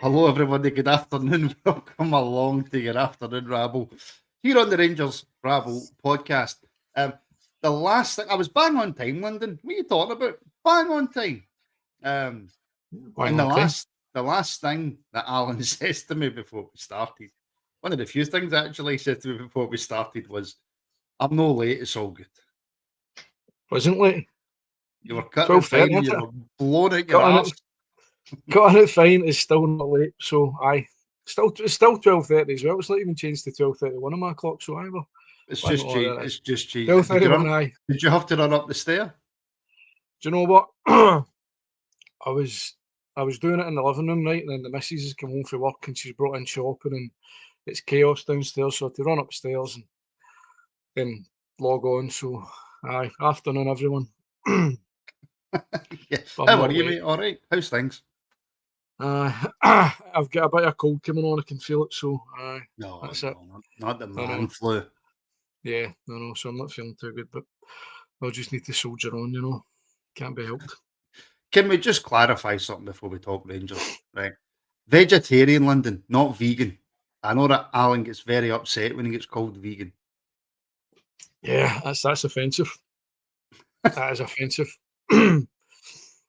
Hello, everybody. Good afternoon. Welcome along to your afternoon rabble here on the Rangers Rabble podcast. The last thing I was bang on time, Lyndon. What are you talking about? Bang on time. And the last thing that Alan says to me before we started, one of the few things actually he said to me before we started was, "I'm no late. It's all good." Wasn't late. You were cutting it fine. You were blowing out your arse. Cutting it fine is still not late. So it's still 12:30 as well. It's not even changed to 12:31 on my clock. So either it's just changed. It's just changed. 12:31. Did you have to run up the stair? Do you know what? I was doing it in the living room, right, and then the missus has come home from work and she's brought in shopping and it's chaos downstairs. So I had to run upstairs and then log on. So afternoon, everyone. Yeah. How are you, mate? All right. How's things? I've got a bit of cold coming on. I can feel it. So that's it. Not the man flu. Yeah, no. So I'm not feeling too good, but I'll just need to soldier on. Can't be helped. Can we just clarify something before we talk Rangers? Right. Vegetarian, London, not vegan. I know that Alan gets very upset when he gets called vegan. Yeah, that's offensive. That is offensive.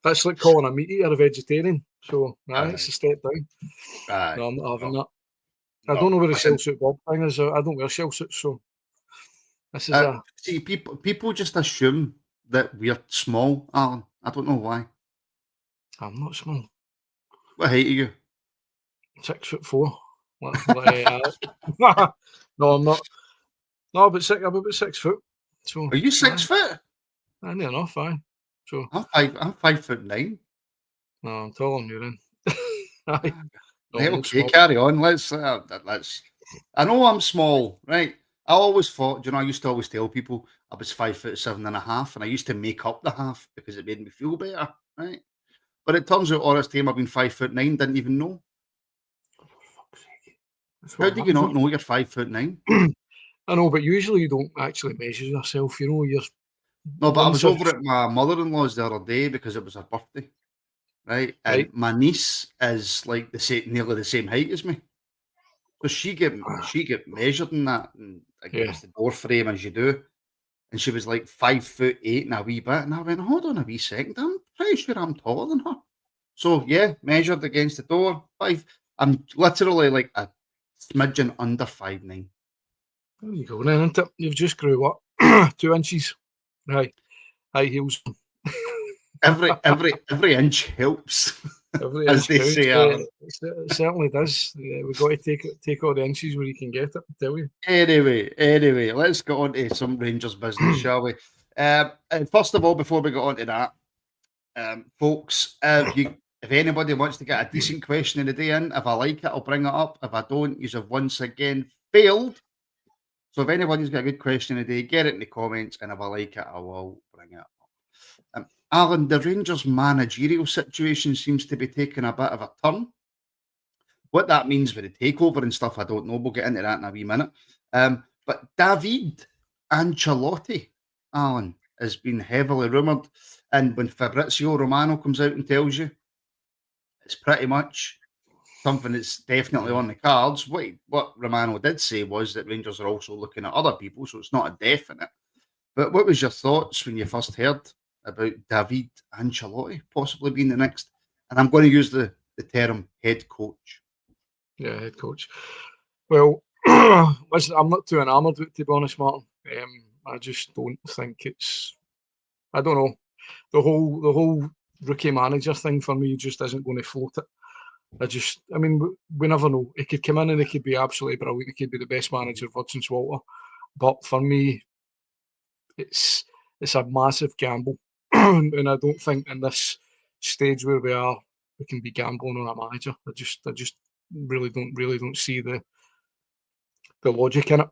That's like calling a meat eater a vegetarian. So, it's a step down. No, I'm not having that. I don't know where the shell suit Bob thing is. I don't wear shell suits, so this is See, people just assume that we're small, Alan. I don't know why. I'm not small. What height are you? 6'4". No, I'm not. No, I'm about 6 foot. So are you 6 foot? Near enough, aye. So I'm 5'9". No, I'm taller than you then. Right, okay, carry on. Let's. I know I'm small, right? I always thought, I used to always tell people I was 5'7.5", and I used to make up the half because it made me feel better, right? But it turns out all this time I've been 5'9", didn't even know. Oh, for fuck's sake. How do you not know you're 5'9"? I know, but usually you don't actually measure yourself. You're. No, but I was over at my mother-in-law's the other day because it was her birthday, right? And my niece is like nearly the same height as me. So she get measured in that and against the door frame as you do. And she was like 5'8" and a wee bit. And I went, hold on a wee second, I'm pretty sure I'm taller than her. So yeah, measured against the door, 5. I'm literally like a smidgen under 5'9". There you go, then, isn't it? You've just grew what? 2 inches. Right. High heels. every inch helps. Every as inch they counts. say. It certainly does. Yeah, we've got to take all the inches where you can get it, I tell you. Anyway, let's get on to some Rangers business, shall we? First of all, before we get on to that, folks, if anybody wants to get a decent question of the day in, if I like it, I'll bring it up. If I don't, you have once again failed. So if anybody's got a good question of the day, get it in the comments, and if I like it, I will bring it up. Alan, the Rangers managerial situation seems to be taking a bit of a turn. What that means with the takeover and stuff, I don't know. We'll get into that in a wee minute. But Davide Ancelotti, Alan, has been heavily rumoured. And when Fabrizio Romano comes out and tells you, it's pretty much something that's definitely on the cards. What Romano did say was that Rangers are also looking at other people, so it's not a definite. But what was your thoughts when you first heard about Davide Ancelotti possibly being the next? And I'm going to use the term head coach. Yeah, head coach. Well, listen, I'm not too enamoured with it, to be honest, Martin. I just don't think it's. I don't know. The whole rookie manager thing for me just isn't going to float it. I mean, we never know. He could come in and he could be absolutely brilliant. He could be the best manager of since Walter. But for me, it's a massive gamble, and I don't think in this stage where we are, we can be gambling on a manager. I just really don't see the logic in it.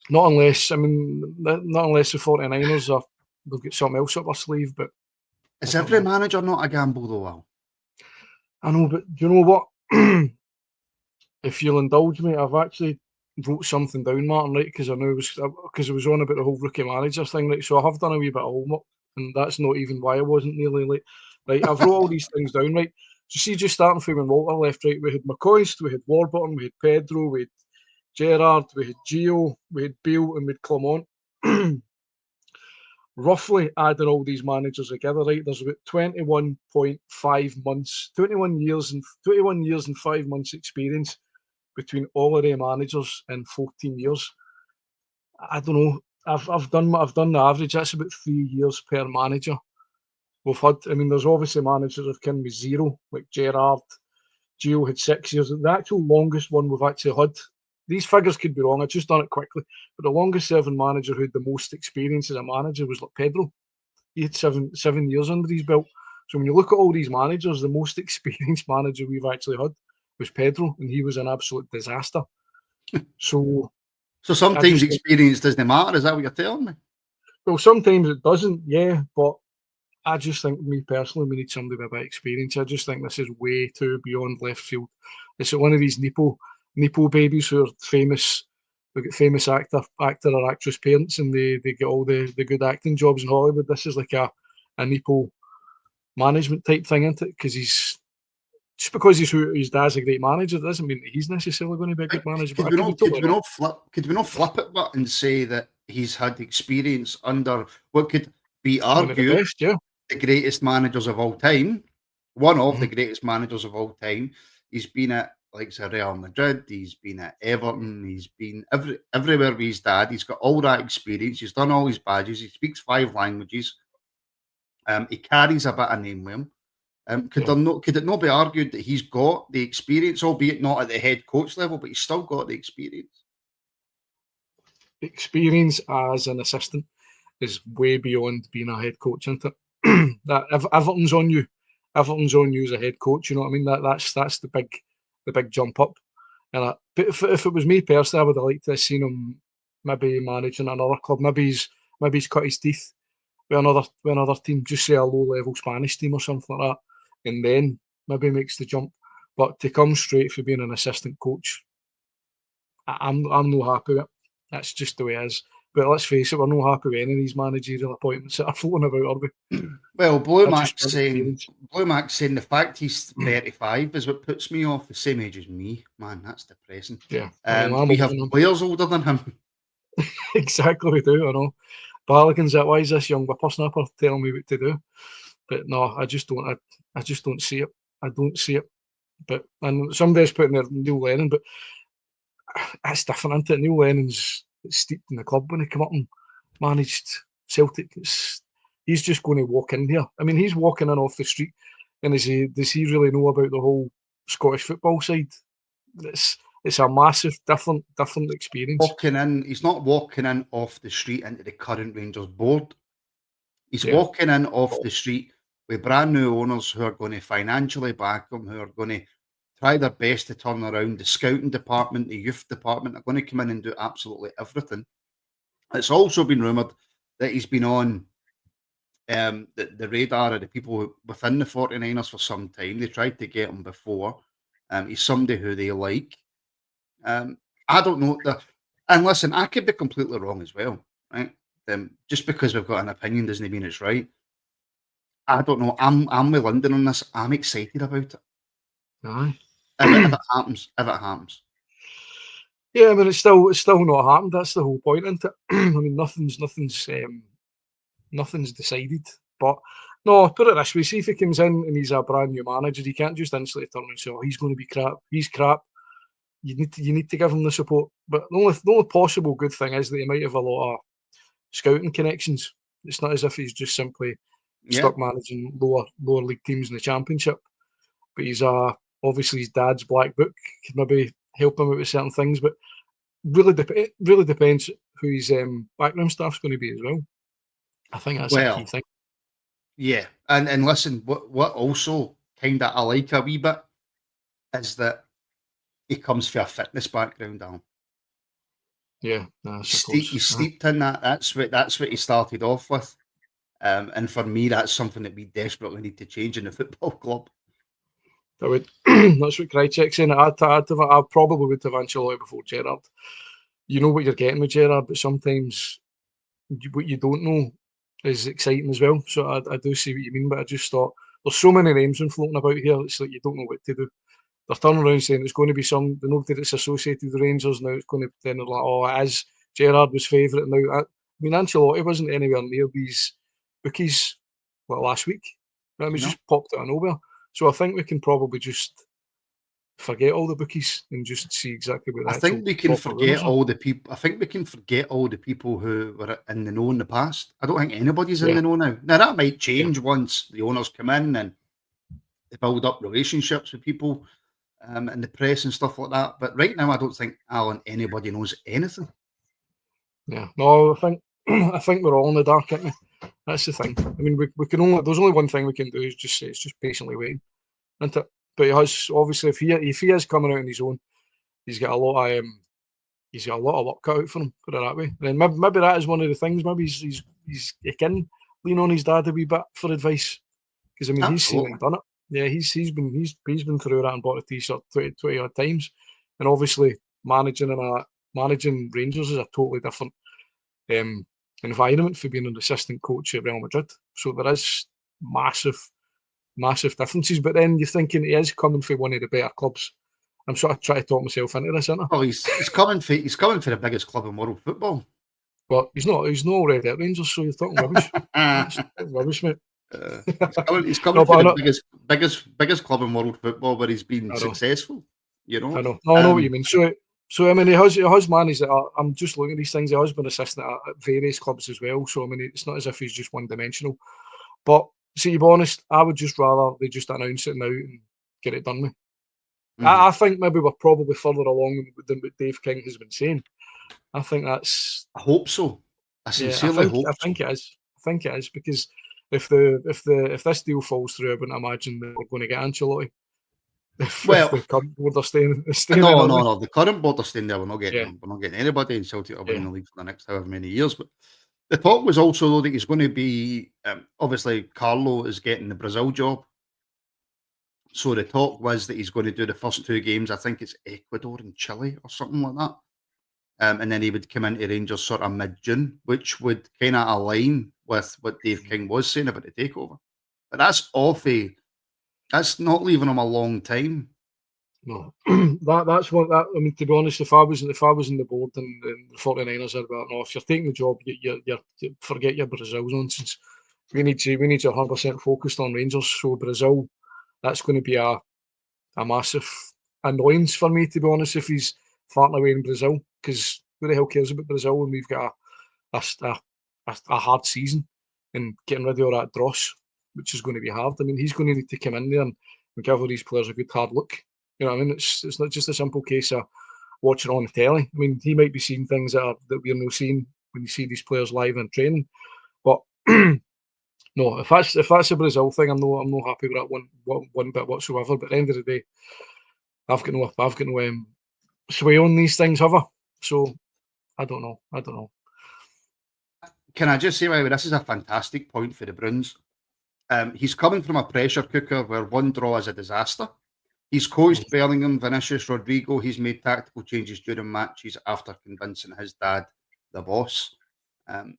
Not unless the 49ers they'll get something else up their sleeve. But is every manager not a gamble though, Al? I know, but do you know what? If you'll indulge me, I've actually wrote something down, Martin, right? Because I know it was on about the whole rookie manager thing, right? So I have done a wee bit of homework, and that's not even why I wasn't nearly late. Right, I've wrote all these things down, right? So see, just starting from when Walter left, right, we had McCoist, we had Warburton, we had Pedro, we had Gerrard, we had Gio, we had Bale, and we had Clement. Roughly adding all these managers together, right? There's about 21.5 months, 21 years and 5 months experience between all of the managers in 14 years. I don't know. I've done the average. That's about 3 years per manager. We've had. I mean, there's obviously managers who've come with zero, like Gerrard. Gio had 6 years. The actual longest one we've actually had. These figures could be wrong. I just done it quickly, but the longest serving manager who had the most experience as a manager was like Pedro. He had 7 years under his belt. So when you look at all these managers, the most experienced manager we've actually had was Pedro, and he was an absolute disaster. So So sometimes experience doesn't matter. Is that what you're telling me? Well, sometimes it doesn't, yeah, but I just think, me personally, we need somebody with a bit of experience. I just think this is way too beyond left field. It's one of these Nepo babies who are famous. They get famous actor or actress parents, and they get all the good acting jobs in Hollywood. This is like a Nepo management type thing, isn't it? Because just because his dad's a great manager doesn't mean that he's necessarily going to be a good manager. Could we not flip it but and say that he's had experience under what could be argued the greatest managers of all time, one of the greatest managers of all time. He's been at like Real Madrid, he's been at Everton, he's been everywhere with his dad. He's got all that experience. He's done all his badges. He speaks 5 languages. He carries a bit of name with him. Could it not be argued that he's got the experience, albeit not at the head coach level, but he's still got the experience? Experience as an assistant is way beyond being a head coach, isn't it? That if Everton's on you as a head coach. You know what I mean? That's the big jump up. And but if it was me personally, I would have liked to have seen him maybe managing another club. Maybe he's cut his teeth with another team, just say a low level Spanish team or something like that, and then maybe makes the jump. But to come straight for being an assistant coach, I'm not happy with it. That's just the way it is. But let's face it, we're not happy with any of these managerial appointments that are floating about, are we? Well, Blue Mac's saying the fact he's 35 is what puts me off. The same age as me, man. That's depressing. Yeah, we have players older than him. Exactly, we do. I know. Balogun's that. Why is this young whippersnapper telling me what to do? But no, I just don't see it. I don't see it. But and somebody's putting there Neil Lennon, but that's different, isn't it? Neil Lennon's steeped in the club when he came up and managed Celtic. He's just going to walk in here. I mean, he's walking in off the street, and does he really know about the whole Scottish football side? It's a massive different experience. He's not walking in off the street into the current Rangers board. He's walking in off the street with brand new owners who are going to financially back him, who are going to try their best to turn around the scouting department, the youth department. Are going to come in and do absolutely everything. It's also been rumoured that he's been on the radar of the people within the 49ers for some time. They tried to get him before. He's somebody who they like. I don't know. And listen, I could be completely wrong as well, right? Just because we've got an opinion doesn't mean it's right. I don't know. I'm with London on this. I'm excited about it. Aye. If it happens. Yeah, I mean, it's still not happened. That's the whole point, isn't it? I mean, nothing's decided. But no, put it this way: see if he comes in and he's a brand new manager, he can't just instantly turn and say, "Oh, he's going to be crap. He's crap." You need to give him the support. But the only possible good thing is that he might have a lot of scouting connections. It's not as if he's just simply stuck managing lower league teams in the Championship. But he's obviously his dad's black book could maybe help him out with certain things. But really depends who his background staff's going to be as well. I think that's a key thing. Yeah, and listen, what also kind of I like a wee bit is that he comes from a fitness background, Alan. Yeah, he's steeped in that. That's what he started off with, and for me, that's something that we desperately need to change in the football club. That's what Krychek's saying. I probably would have Ancelotti before Gerrard. You know what you're getting with Gerrard, but sometimes what you don't know is exciting as well. So I do see what you mean, but I just thought there's so many names been floating about here. It's like you don't know what to do. They're turning around saying it's going to be nobody that's associated with Rangers now. It's going to then they're like, oh, it is. Gerrard was favourite now. I mean, Ancelotti wasn't anywhere near these bookies last week. I mean, just popped out of nowhere. So I think we can probably just forget all the bookies and just see exactly what the I think we can forget all the people. I think we can forget all the people who were in the know in the past. I don't think anybody's in the know now. Now that might change once the owners come in and they build up relationships with people in the press and stuff like that. But right now, I don't think anybody knows anything. Yeah, no, I think I think we're all in the dark, aren't we? That's the thing. I mean, we can only there's only one thing we can do is just say it's just patiently waiting, isn't it? But he has obviously if he is coming out on his own, he's got a lot of work cut out for him. Put it that way. And then maybe that is one of the things. Maybe he can lean on his dad a wee bit for advice because I mean he's seen it and done it. Yeah, he's been through that and bought a t-shirt 20 odd times, and obviously managing Rangers is a totally different environment for being an assistant coach at Real Madrid. So there is massive differences. But then you're thinking he is coming for one of the better clubs. I'm sort of trying to talk myself into this, isn't I? Oh, he's coming for the biggest club in world football. But he's not already at Rangers, so you're talking rubbish. Rubbish, mate. He's coming for the biggest club in world football where he's been successful. You know, I know. No, I know what you mean. So I mean, he has managed. I'm just looking at these things. He has been assistant at various clubs as well. So I mean, it's not as if he's just one dimensional. But see, to be honest, I would just rather they just announce it now and get it done with. I think maybe we're probably further along than what Dave King has been saying. I think that's. I hope so. I sincerely hope. I think it is. I think it is because if this deal falls through, I wouldn't imagine that we're going to get Ancelotti. If the current board are staying no. The current board are staying there. We're not getting anybody in Celtic or winning the league for the next however many years. But the talk was also though that he's going to be obviously Carlo is getting the Brazil job. So the talk was that he's going to do the first two games. I think it's Ecuador and Chile or something like that. And then he would come into Rangers sort of mid-June, which would kind of align with what Dave King was saying about the takeover. But that's that's not leaving him a long time. No, that's what that. I mean, to be honest, if I was in the board and the 49ers said, well, no, if you're taking the job, you forget your Brazil nonsense. We need you 100% focused on Rangers. So Brazil, that's going to be a massive annoyance for me, to be honest, if he's farting away in Brazil, because who the hell cares about Brazil when we've got a hard season and getting rid of all that dross, which is going to be hard. I mean, he's going to need to come in there and give all these players a good hard look. You know what I mean? It's not just a simple case of watching on the telly. I mean, he might be seeing things that we're not seeing when you see these players live in training. But no, if that's a Brazil thing, I'm not happy with that one bit whatsoever. But at the end of the day, I've got no sway on these things, have I? So I don't know. Can I just say, by the way, this is a fantastic point for the Bruins. He's coming from a pressure cooker where one draw is a disaster. He's coached Bellingham, Vinicius, Rodrigo. He's made tactical changes during matches after convincing his dad, the boss. The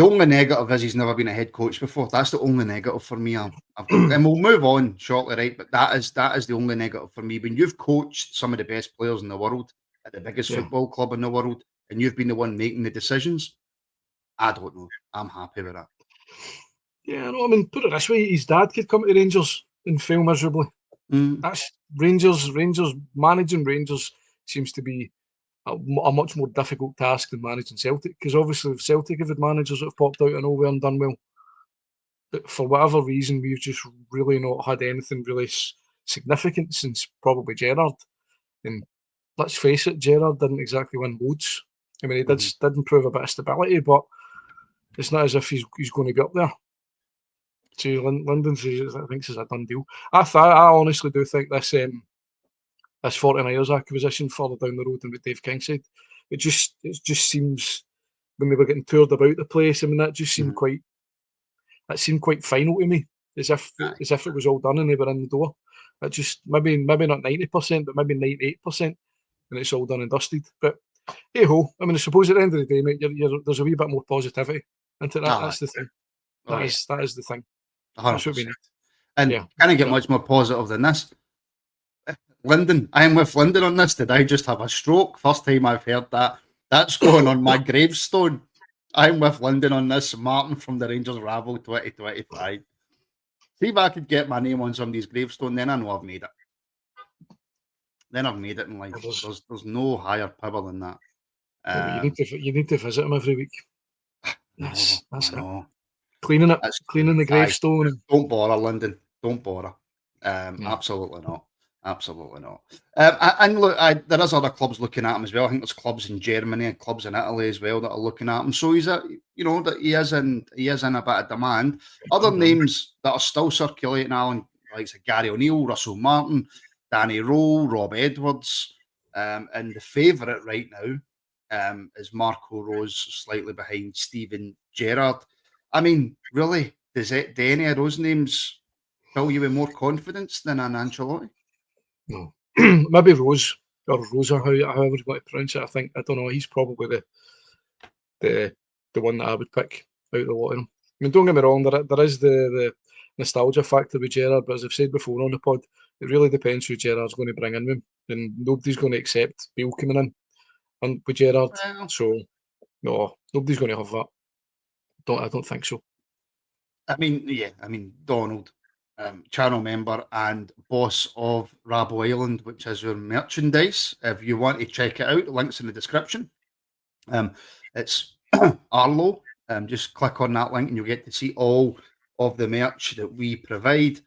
only negative is he's never been a head coach before. That's the only negative for me. I've got, and we'll move on shortly, right? But that is the only negative for me. When you've coached some of the best players in the world at the biggest football club in the world, and you've been the one making the decisions, I don't know. I'm happy with that. Yeah, no, I mean, put it this way: his dad could come to Rangers and fail miserably. That's Rangers. Managing Rangers seems to be a much more difficult task than managing Celtic, because obviously if Celtic have had managers that have popped out of nowhere and done well, but for whatever reason we've just really not had anything really significant since probably Gerrard. And let's face it, Gerrard didn't exactly win loads. I mean, he did improve a bit of stability, but it's not as if he's going to be up there. So London thinks it's a done deal. I honestly do think this 49ers acquisition further down the road than what Dave King said. It just seems when they were getting toured about the place, I mean, that just seemed quite final to me, as if it was all done and they were in the door. It just maybe not 90%, but maybe 98%, and it's all done and dusted. But hey ho, I mean, I suppose at the end of the day, mate, there's a wee bit more positivity into that. That's the thing. Oh yeah, That is the thing. That's what we 100%. need. And Yeah. can I get much more positive than this? Lyndon, I am with Lyndon on this. Did I just have a stroke? First time I've heard that. That's going on my gravestone. I'm with Lyndon on this. Martin from the Rangers Rabble 2025. See if I could get my name on somebody's gravestone, then I know I've made it. Then I've made it in life. There's no higher power than that. You need to visit him every week. No, That's I it. know. Cleaning it, That's cleaning the aye. gravestone. Don't bother, Lyndon. Don't bother. Yeah. Absolutely not. Absolutely not. And look, there is other clubs looking at him as well. I think there's clubs in Germany and clubs in Italy as well that are looking at him. So that he is in a bit of demand. Other names that are still circulating, Alan, like Gary O'Neill, Russell Martin, Danny Rowe, Rob Edwards, and the favourite right now is Marco Rose, slightly behind Steven Gerrard. I mean, really, do any of those names fill you with more confidence than an Ancelotti? No. Maybe Rose or Rosa, however you want to pronounce it. I don't know. He's probably the one that I would pick out of the lot of them. I mean, don't get me wrong. There is the nostalgia factor with Gerrard, but as I've said before on the pod, it really depends who Gerrard's going to bring in with him, and nobody's going to accept Bale coming in and with Gerrard. Well, So no, nobody's going to have that. I don't think so. I mean, Donald, channel member and boss of Rabo Island, which is your merchandise. If you want to check it out, links in the description. It's Arlo. Just click on that link and you'll get to see all of the merch that we provide.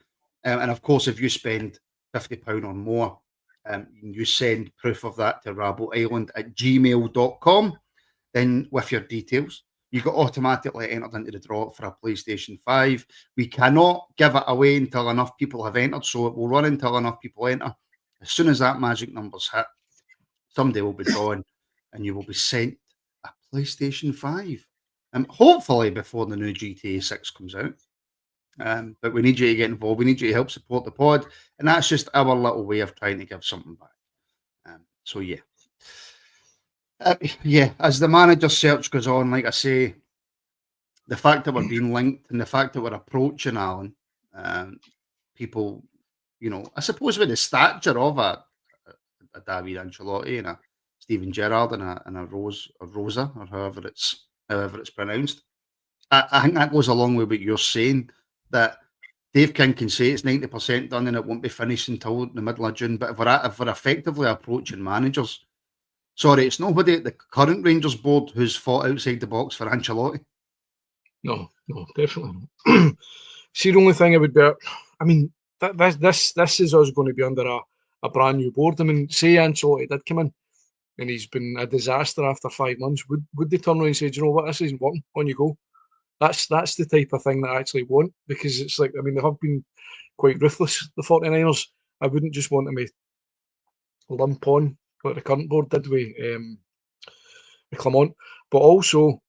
And of course, if you spend £50 or more, you send proof of that to raboisland@gmail.com. Then with your details, you got automatically entered into the draw for a PlayStation 5. We cannot give it away until enough people have entered, so it will run until enough people enter. As soon as that magic number's hit, somebody will be drawn and you will be sent a PlayStation 5. Hopefully before the new GTA 6 comes out. But we need you to get involved. We need you to help support the pod. And that's just our little way of trying to give something back. So, yeah. As the manager search goes on, like I say, the fact that we're being linked and the fact that we're approaching Alan, people, I suppose with the stature of a Davide Ancelotti and a Steven Gerrard and a Rosa, or however it's pronounced. I think that goes along with what you're saying, that Dave King can say it's 90% done and it won't be finished until the middle of June. But if we're effectively approaching managers, sorry, it's nobody at the current Rangers board who's fought outside the box for Ancelotti. No, definitely not. See, the only thing I would be, I mean, this is us going to be under a brand new board. I mean, say Ancelotti did come in and he's been a disaster after 5 months. Would they turn around and say, do you know what, this isn't working, on you go? That's the type of thing that I actually want, because it's like, I mean, they have been quite ruthless, the 49ers. I wouldn't just want them to limp on like the current board did with Clement. But also,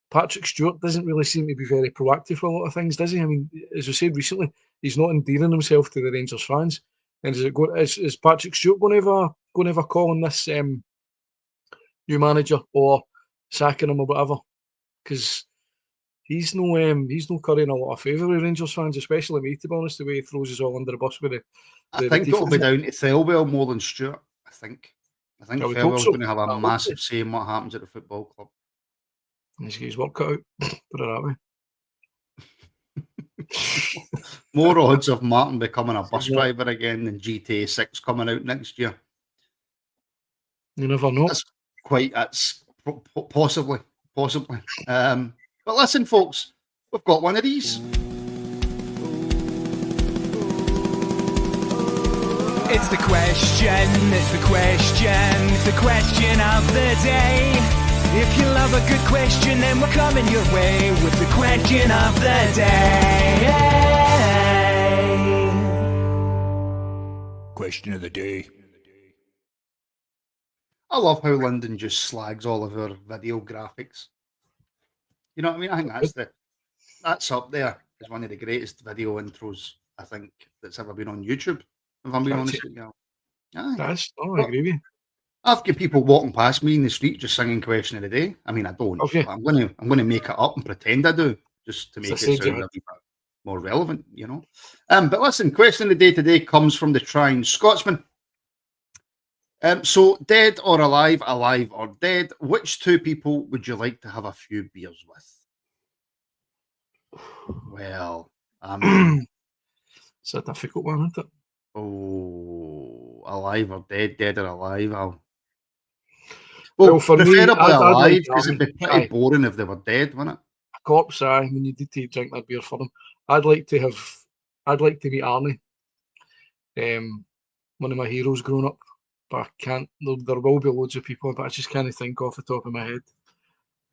Patrick Stewart doesn't really seem to be very proactive for a lot of things, does he? I mean, as we said recently, he's not endearing himself to the Rangers fans. And is Patrick Stewart going to have a call on this new manager or sacking him or whatever? Because he's no currying a lot of favour with Rangers fans, especially me, to be honest, the way he throws us all under the bus with it. I think it'll be down to Thelwell more than Stewart. I think Thelwell's going to have a massive say in what happens at the football club. He's got his work cut out, put it that way. More odds of Martin becoming a bus driver again than GTA 6 coming out next year. You never know. That's possibly. But listen, folks, we've got one of these. It's the question of the day. If you love a good question, then we're coming your way with the question of the day. Question of the day. I love how Lyndon just slags all of our video graphics. You know what I mean? I think that's up there as one of the greatest video intros I think that's ever been on YouTube. If I'm being honest with you. I agree with you. I've got people walking past me in the street just singing question of the day. I mean, I don't. Okay. But I'm going to make it up and pretend I do. just to It's a make it sage sound a ahead. wee bit more relevant, you know. But listen, question of the day today comes from the Trying Scotsman. So dead or alive, alive or dead, which two people would you like to have a few beers with? Well, I mean, It's a difficult one, isn't it? oh, alive or dead, dead or alive. Well, Well, for me, preferably I'd like alive to because have it'd him. be pretty Aye, boring if they were dead, wouldn't it? a corpse. Aye, when you need to drink that beer for them. I'd like to have. I'd like to meet Arnie. One of my heroes growing up, but I can't. There will be loads of people, but I just can't think off the top of my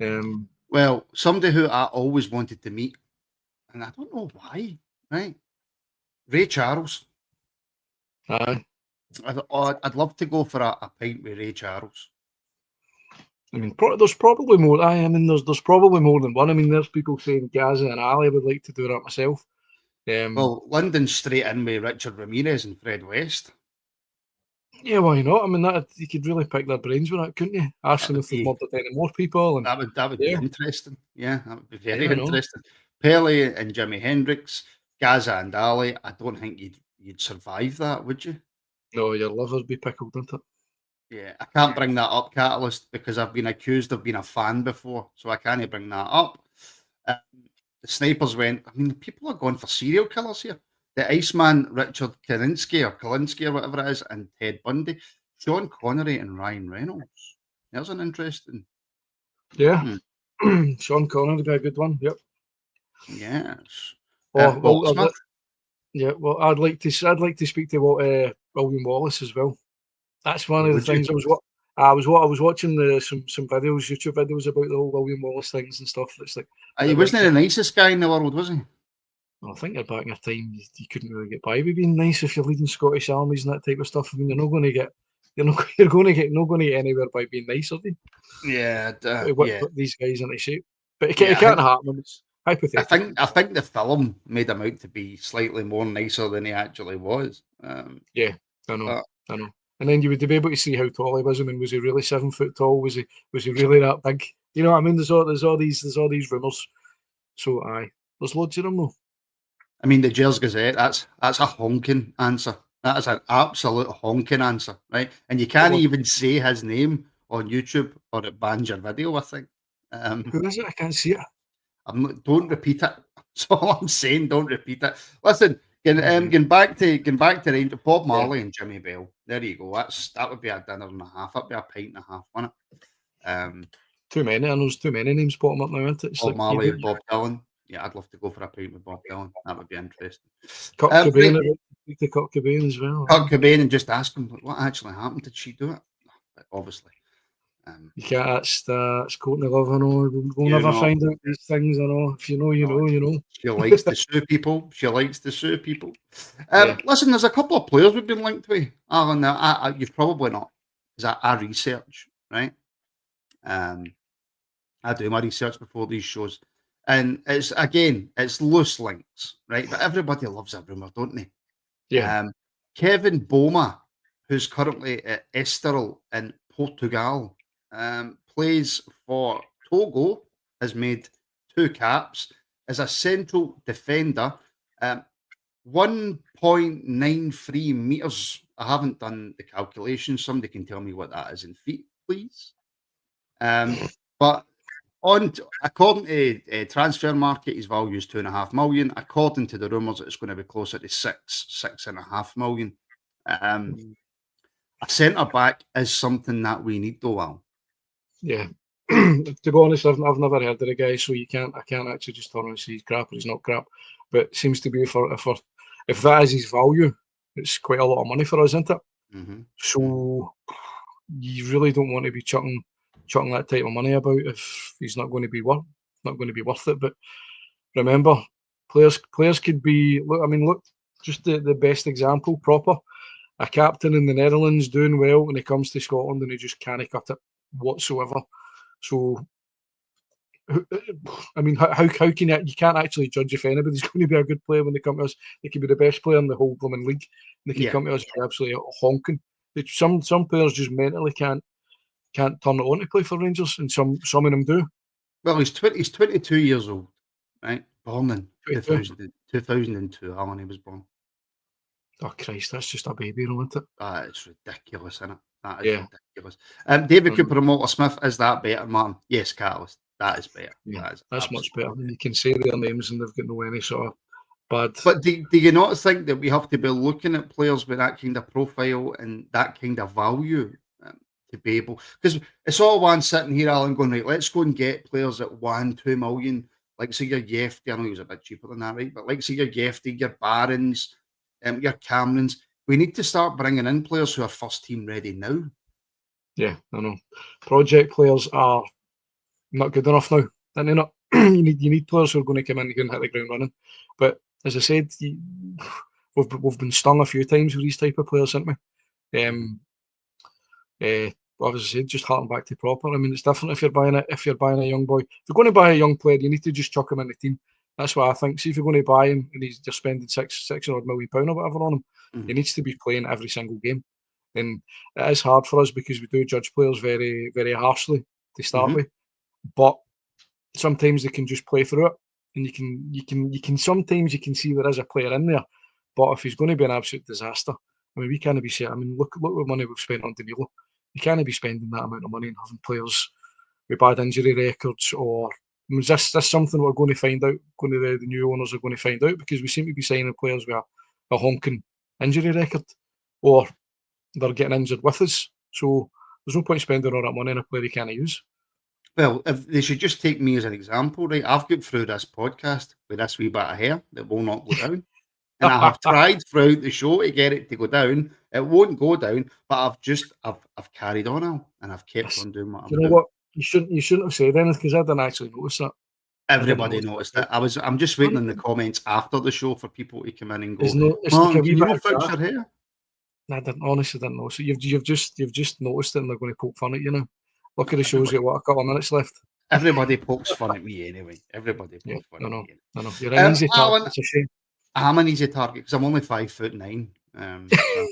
head. Well, somebody who I always wanted to meet, and I don't know why, right? Ray Charles. Aye. I'd love to go for a pint with Ray Charles. I mean, there's probably more. I mean, there's probably more than one. I mean, there's people saying Gaza and Ali. I would like to do that myself. Well, London's straight in with Richard Ramirez and Fred West. Yeah, why not? I mean, that you could really pick their brains with that, couldn't you? Ask That them would if they've be murdered any more people. And that would be yeah, interesting. Yeah, that would be very yeah, I know. interesting. Pele and Jimi Hendrix, Gaza and Ali. I don't think you'd survive that, would you? No, your liver'd be pickled, wouldn't it? Yeah, I can't bring that up, Catalyst, because I've been accused of being a fan before, so I can't bring that up. Um, the snipers went. I mean, people are going for serial killers here. The Iceman, Richard Kalinsky or whatever it is, and Ted Bundy, Sean Connery and Ryan Reynolds. There's an interesting. Yeah. Sean Connery would be a good one. Yep. Yes. Oh, well, Portsmouth. yeah. Well, I'd like to speak to William Wallace as well. That's one of the Would you? things I was watching some videos, YouTube videos about the whole William Wallace things and stuff. It's like He wasn't the nicest guy in the world, was he? I think you're back in a time you couldn't really get by with being nice if you're leading Scottish armies and that type of stuff. I mean, you're not going to get anywhere by being nice, are they? Yeah, Put these guys into shape, but it yeah. can't happen. It's I hypothetical. think the film made him out to be slightly more nicer than he actually was. Yeah, I know, But I know. And then you would be able to see how tall he was. I mean, was he really 7 foot tall? Was he really that big? You know what I mean? There's all these rumours. So there's loads of them though. I mean, the Gers Gazette, that's a honking answer. That is an absolute honking answer, right? And you can't even say his name on YouTube or it bans your video, I think. Who is it? I can't see it. Don't repeat it. That's all I'm saying. Don't repeat it. Listen, getting back to Rangers, Bob Marley and Jimmy Bell. There you go. That would be a dinner and a half. That'd be a pint and a half, wouldn't it? Too many. I know there's too many names popping up now, isn't it? It's Bob like Marley and Bob Dylan. Yeah, I'd love to go for a pint with Bob Dylan. That would be interesting. Kurt Cobain, to Kurt Cobain as well. Kurt Cobain and just ask him what actually happened. Did she do it? But obviously. You can't. That's quoting the love. I know. We'll never find out these things. I know. If you know, you know. You know. She likes to sue people. Listen, there's a couple of players we've been linked with. Alan, you've probably not. Because I research, right? I do my research before these shows. And it's loose links, right? But everybody loves a rumour, don't they? Yeah. Kevin Boma, who's currently at Estoril in Portugal, plays for Togo, has made 2 caps as a central defender. 1.93 metres. I haven't done the calculation. Somebody can tell me what that is in feet, please. But according to transfer market, his value is 2.5 million. According to the rumours, it's going to be closer to 6.5 million. A centre back is something that we need, though, Al. Yeah. To be honest, I've never heard of the guy, so I can't actually just turn and say he's crap or he's not crap. But it seems to be if that is his value, it's quite a lot of money for us, isn't it? Mm-hmm. So you really don't want to be chucking that type of money about if he's not going to be worth it. But remember, players could be. Look, just the best example, proper. A captain in the Netherlands doing well when he comes to Scotland and he just can't cut it whatsoever. So, I mean, how can you can't actually judge if anybody's going to be a good player when they come to us? They could be the best player in the whole blooming league. And they can come to us and be absolutely honking. Some players just mentally can't turn it on to play for Rangers, and some of them do. Well, he's 22 years old, right? Born in 22. 2002, Alan, he was born. Oh Christ, that's just a baby, isn't it? That is ridiculous, isn't it? That is Yeah. ridiculous. David Um, Cooper and Walter Smith, is that better, Martin? Yes, Catalyst. That is better. yeah, That is that's much better. absolutely better. You can say their names and they've got no any sort of bad. But do you not think that we have to be looking at players with that kind of profile and that kind of value to be able? Because it's all one sitting here, Alan, going, right, let's go and get players at 1, 2 million. Like, say, your Yefty, I know he was a bit cheaper than that, right? But like, say, your Yefty, your Barons, your Camerons. We need to start bringing in players who are first team ready now. Yeah, I know. Project players are not good enough now. And they're not. you need players who are going to come in and hit the ground running. But as I said, we've been stung a few times with these type of players, haven't we? Well, as I said, just harking back to proper. I mean, it's different if you're buying a young boy. If you're going to buy a young player, you need to just chuck him in the team. That's what I think. See, if you're going to buy him and you're spending six odd £6 million or whatever on him, he needs to be playing every single game. And it is hard for us because we do judge players very, very harshly to start with. But sometimes they can just play through it, and you can sometimes you can see there is a player in there. But if he's going to be an absolute disaster, I mean, we can't be saying. I mean, look what money we've spent on Danilo. You can't be spending that amount of money and having players with bad injury records. Or I mean, is this something we're going to find out? Going to the new owners are going to find out, because we seem to be signing players with a honking injury record, or they're getting injured with us. So there's no point spending all that money on a player you can't use. Well, if they should just take me as an example, right? I've got through this podcast with this wee bit of hair that will not go down. And I have tried throughout the show to get it to go down. It won't go down, but I've carried on now, and I've kept on doing what I'm You know doing. what? You shouldn't have said anything, because I didn't actually notice that. Everybody noticed it. I'm just waiting in the comments after the show for people to come in and go, It's like Martin, a wee can you bit not of fix grass. your hair? I honestly didn't know. So you've just noticed it, and they're going to poke fun at you now. Look at the show's got a couple of minutes left. Everybody pokes fun at me anyway. Everybody Yeah, pokes fun I at know. me. I know. You're an easy target. Alan, It's a shame. I'm an easy target because I'm only 5'9". So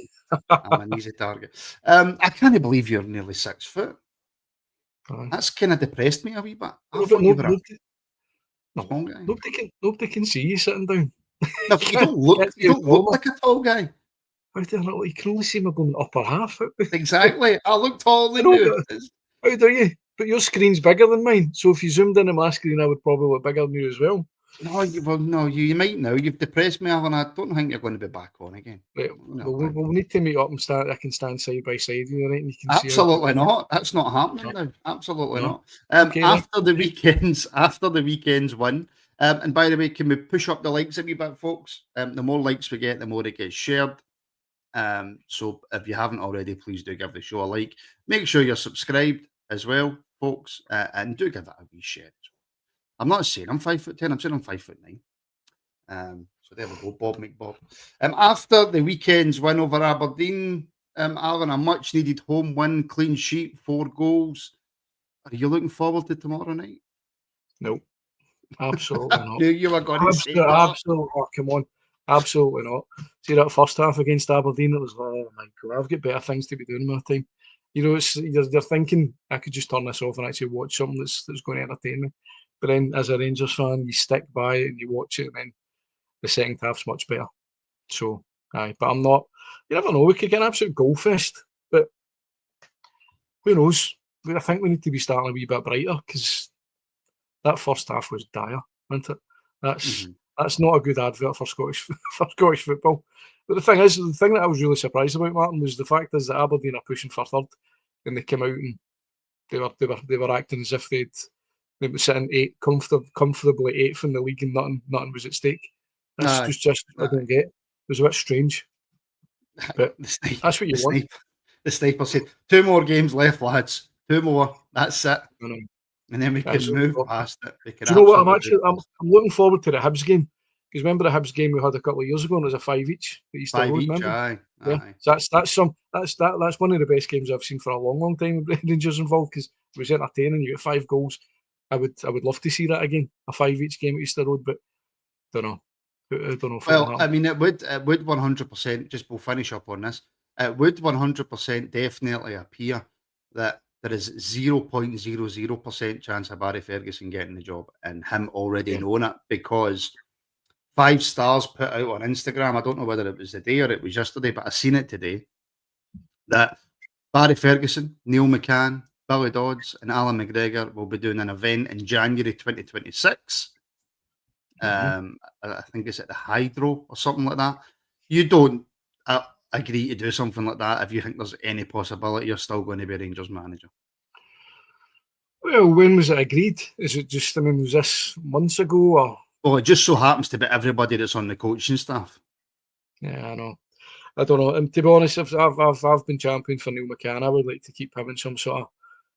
I'm an easy target. I can't believe you're nearly 6 foot. That's kind of depressed me a wee bit. I thought you were a small guy. Nobody can see you sitting down. No, but you don't look like a tall guy. How do I not? You can only see my going upper half. Exactly. I look taller than know, you. How do you? But your screen's bigger than mine. So if you zoomed in on my screen, I would probably look bigger than you as well. No, you might now. You've depressed me, Alan. I don't think you're going to be back on again. Right. We'll need to meet up and stand. I can stand side by side with you, right? And you can Absolutely see not. That's not happening now. Absolutely No. not. Okay, after the weekends win. And by the way, can we push up the likes a wee bit, folks? The more likes we get, the more it gets shared. So if you haven't already, please do give the show a like. Make sure you're subscribed as well, folks, and do give it a wee share. I'm not saying I'm 5'10". I'm saying I'm 5'9". So there we go, Bob McBob. After the weekend's win over Aberdeen, Alan, a much needed home win, clean sheet, 4 goals. Are you looking forward to tomorrow night? No, absolutely I not. knew you were going to say that. Absolutely, oh, come on, absolutely not. See that first half against Aberdeen? It was oh my god, I've got better things to be doing in my time. You know, you're thinking I could just turn this off and actually watch something that's going to entertain me. But then, as a Rangers fan, you stick by it and you watch it, and then the second half's much better. So, aye, but I'm not. You never know. We could get an absolute goal fest, but who knows? I think we need to be starting a wee bit brighter, because that first half was dire, wasn't it? That's not a good advert for Scottish football. But the thing that I was really surprised about, Martin, was the fact is that Aberdeen are pushing for third, and they came out and they were acting as if they were sitting comfortably eighth in the league, and nothing was at stake. That's just I don't get. It was a bit strange. But that's what you want. The sniper said, 2 more games left, lads. 2 more. That's it. And then we can move past it. Do you know what? I'm looking forward to the Hibs game, because remember the Hibs game we had a couple of years ago, and it was a 5 each at Easter Road. Remember? Aye. So that's one of the best games I've seen for a long time with Rangers involved, because it was entertaining. You get 5 goals. I would love to see that again, a 5 each game at Easter Road, but don't know. I don't know if well, I mean, it would 100%. Just we'll finish up on this. It would 100% definitely appear that there is 0.00% chance of Barry Ferguson getting the job and him already knowing it, because 5 stars put out on Instagram, I don't know whether it was the day or it was yesterday, but I seen it today, that Barry Ferguson, Neil McCann, Billy Dodds, and Alan McGregor will be doing an event in January 2026. I think it's at the Hydro or something like that. You don't agree to do something like that if you think there's any possibility you're still going to be Rangers manager. Well, when was it agreed? Is it just, I mean, was this months ago or? Well, it just so happens to be everybody that's on the coaching staff. Yeah, I know. I don't know. And to be honest, if I've been champion for Neil McCann, I would like to keep him in some sort of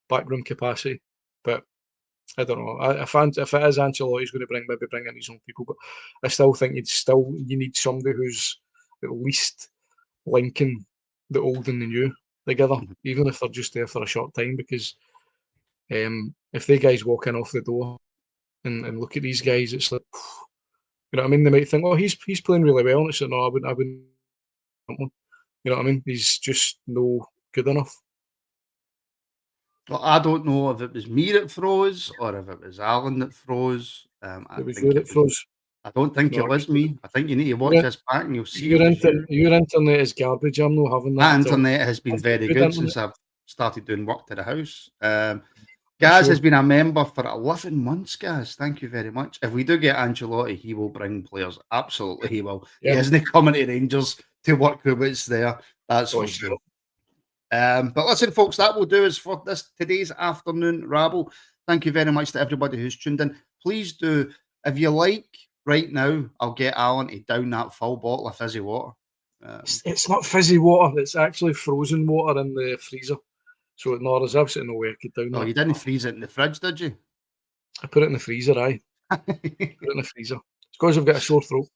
backroom capacity. But I don't know. If it is Ancelotti, he's going to maybe bring in his own people. But I still think you need somebody who's at least linking the old and the new together, even if they're just there for a short time. Because if they guys walk in off the door and look at these guys, it's like, you know what I mean? They might think, oh, he's playing really well. And it's like, no, I wouldn't. You know what I mean? He's just no good enough. Well, I don't know if it was me that froze or if it was Alan that froze. It was you that froze. I don't think it was me. I think you need to watch this back and you'll see. Your internet is garbage. I'm not having that. My internet has been very good since I've started doing work to the house. Gaz has been a member for 11 months, Gaz. Thank you very much. If we do get Ancelotti, he will bring players. Absolutely, he will. Yeah. He isn't coming to Rangers to work with what's there. That's for sure. But listen, folks, that will do us for today's afternoon rabble. Thank you very much to everybody who's tuned in. Please do, if you like, right now, I'll get Alan to down that full bottle of fizzy water. It's not fizzy water. It's actually frozen water in the freezer. So there's absolutely no way I could down that. Oh, you didn't freeze it in the fridge, did you? I put it in the freezer, aye. Put it in the freezer. It's because I've got a sore throat.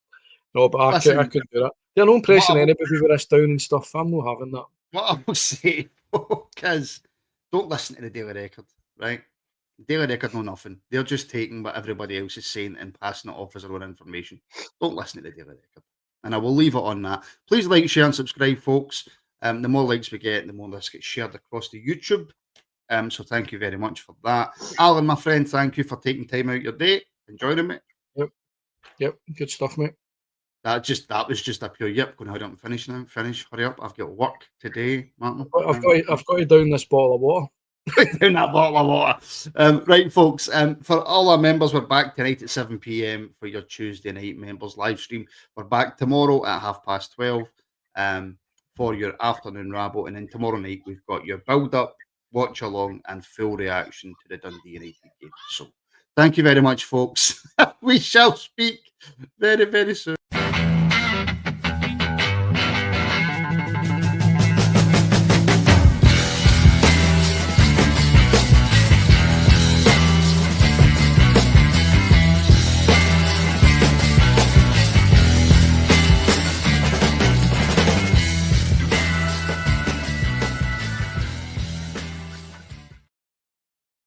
No, but I couldn't do that. They're not impressing anybody with this down and stuff. I'm not having that. What I will say, because don't listen to the Daily Record, right? The Daily Record know nothing. They're just taking what everybody else is saying and passing it off as their own information. Don't listen to the Daily Record. And I will leave it on that. Please like, share, and subscribe, folks. The more likes we get, the more this gets shared across the YouTube. So thank you very much for that. Alan, my friend, thank you for taking time out your day. Enjoying it, mate. Yep. Good stuff, mate. That was just a pure yep. Going to hurry up and finish now. Hurry up. I've got work today, Martin. I've got to down this bottle of water. Down that bottle of water. Right, folks. For all our members, we're back tonight at 7 p.m. for your Tuesday night members live stream. We're back tomorrow at 12:30 for your afternoon rabble, and then tomorrow night we've got your build up, watch along, and full reaction to the Dundee United game. So, thank you very much, folks. We shall speak very, very soon.